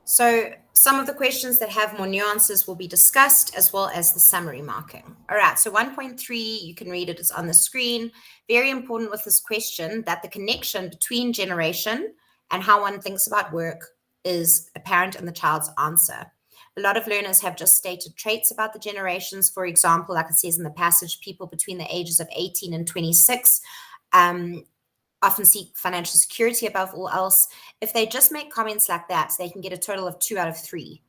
So some of the questions that have more nuances will be discussed, as well as the summary marking. All right, so 1.3, you can read it, it's on the screen. Very important with this question that the connection between generation and how one thinks about work is apparent in the child's answer. A lot of learners have just stated traits about the generations. For example, like it says in the passage, people between the ages of 18 and 26 often seek financial security above all else. If they just make comments like that, they can get a total of 2 out of 3.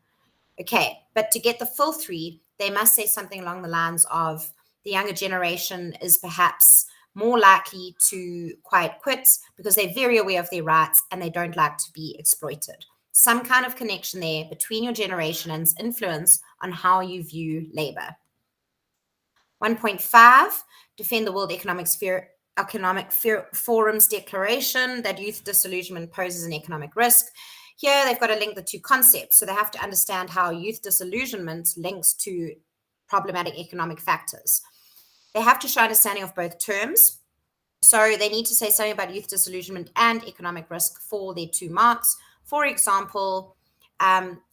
Okay, but to get the full 3, they must say something along the lines of the younger generation is perhaps more likely to quiet quit because they're very aware of their rights and they don't like to be exploited. Some kind of connection there between your generation and its influence on how you view labor. 1.5, defend the World Economic Forum's declaration that youth disillusionment poses an economic risk. Here, they've got to link the two concepts. So they have to understand how youth disillusionment links to problematic economic factors. They have to show understanding of both terms. So they need to say something about youth disillusionment and economic risk for their 2 marks. For example,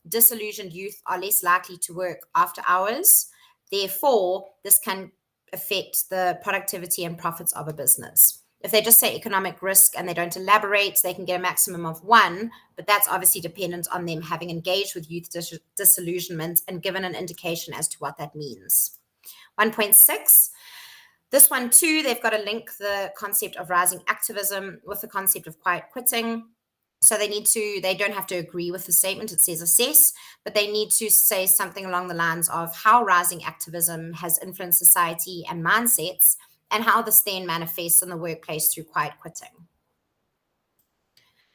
disillusioned youth are less likely to work after hours. Therefore, this can affect the productivity and profits of a business. If they just say economic risk and they don't elaborate, they can get a maximum of 1, but that's obviously dependent on them having engaged with youth disillusionment and given an indication as to what that means. 1.6, this one too, they've got to link the concept of rising activism with the concept of quiet quitting. So they don't have to agree with the statement, it says assess, but they need to say something along the lines of how rising activism has influenced society and mindsets, and how this then manifests in the workplace through quiet quitting.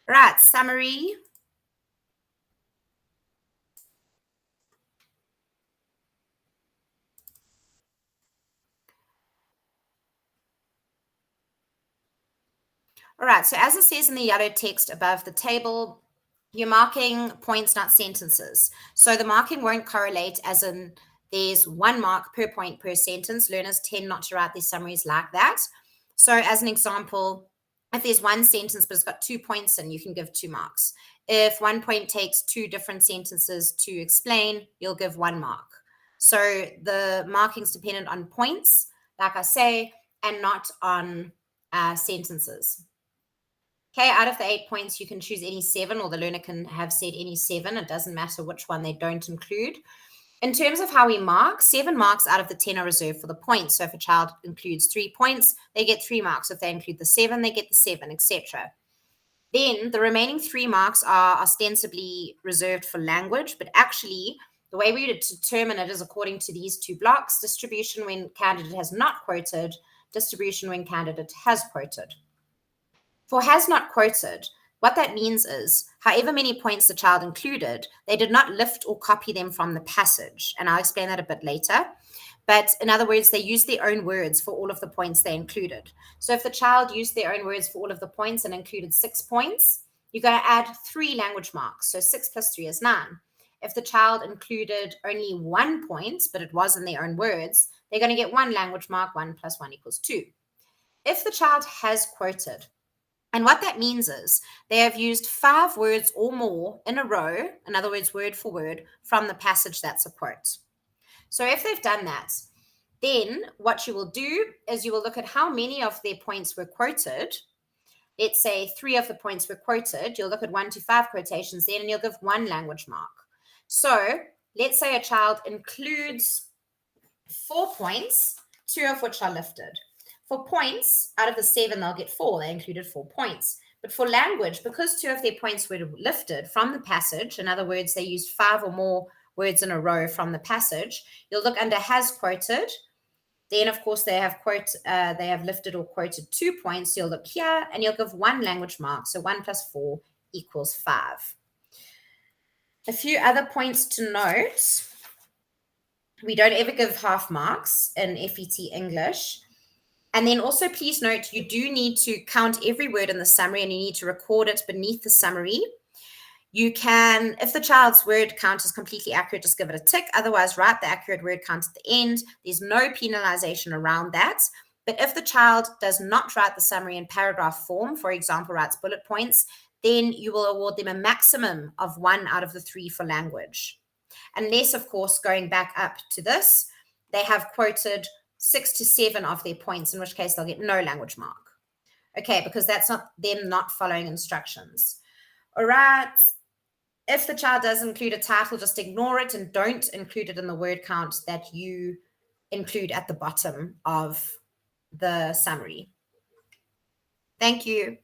Right, summary. All right, so as it says in the yellow text above the table, you're marking points, not sentences. So the marking won't correlate, as in there's 1 mark per point per sentence. Learners tend not to write their summaries like that. So as an example, if there's 1 sentence but it's got 2 points in, you can give 2 marks. If 1 point takes 2 different sentences to explain, you'll give 1 mark. So the marking's dependent on points, like I say, and not on sentences. Okay, out of the 8 points, you can choose any 7, or the learner can have said any 7. It doesn't matter which one they don't include. In terms of how we mark, 7 marks out of the 10 are reserved for the points. So if a child includes 3 points, they get 3 marks. If they include the 7, they get the 7, etc. Then the remaining 3 marks are ostensibly reserved for language, but actually the way we determine it is according to these 2 blocks: distribution when candidate has not quoted, distribution when candidate has quoted. For has not quoted, what that means is, however many points the child included, they did not lift or copy them from the passage. And I'll explain that a bit later. But in other words, they used their own words for all of the points they included. So if the child used their own words for all of the points and included 6 points, you're going to add 3 language marks. So 6 plus 3 is 9. If the child included only 1 point, but it was in their own words, they're going to get 1 language mark. 1 plus 1 equals 2. If the child has quoted, and what that means is they have used 5 words or more in a row, in other words, word for word, from the passage that's a quote. So if they've done that, then what you will do is you will look at how many of their points were quoted. Let's say 3 of the points were quoted. You'll look at 1 to 5 quotations then, and you'll give 1 language mark. So let's say a child includes 4 points, 2 of which are lifted. For points, out of the 7, they'll get 4. They included 4 points. But for language, because 2 of their points were lifted from the passage, in other words, they used 5 or more words in a row from the passage, you'll look under has quoted. Then, of course, they have lifted or quoted 2 points. You'll look here, and you'll give 1 language mark. So 1 plus 4 equals 5. A few other points to note. We don't ever give half marks in FET English. And then also, please note, you do need to count every word in the summary, and you need to record it beneath the summary. You can, if the child's word count is completely accurate, just give it a tick. Otherwise, write the accurate word count at the end. There's no penalization around that. But if the child does not write the summary in paragraph form, for example, writes bullet points, then you will award them a maximum of 1 out of the 3 for language. Unless, of course, going back up to this, they have quoted 6 to 7 of their points, in which case they'll get no language mark. Okay, because that's not them not following instructions. All right. If the child does include a title, just ignore it and don't include it in the word count that you include at the bottom of the summary. Thank you.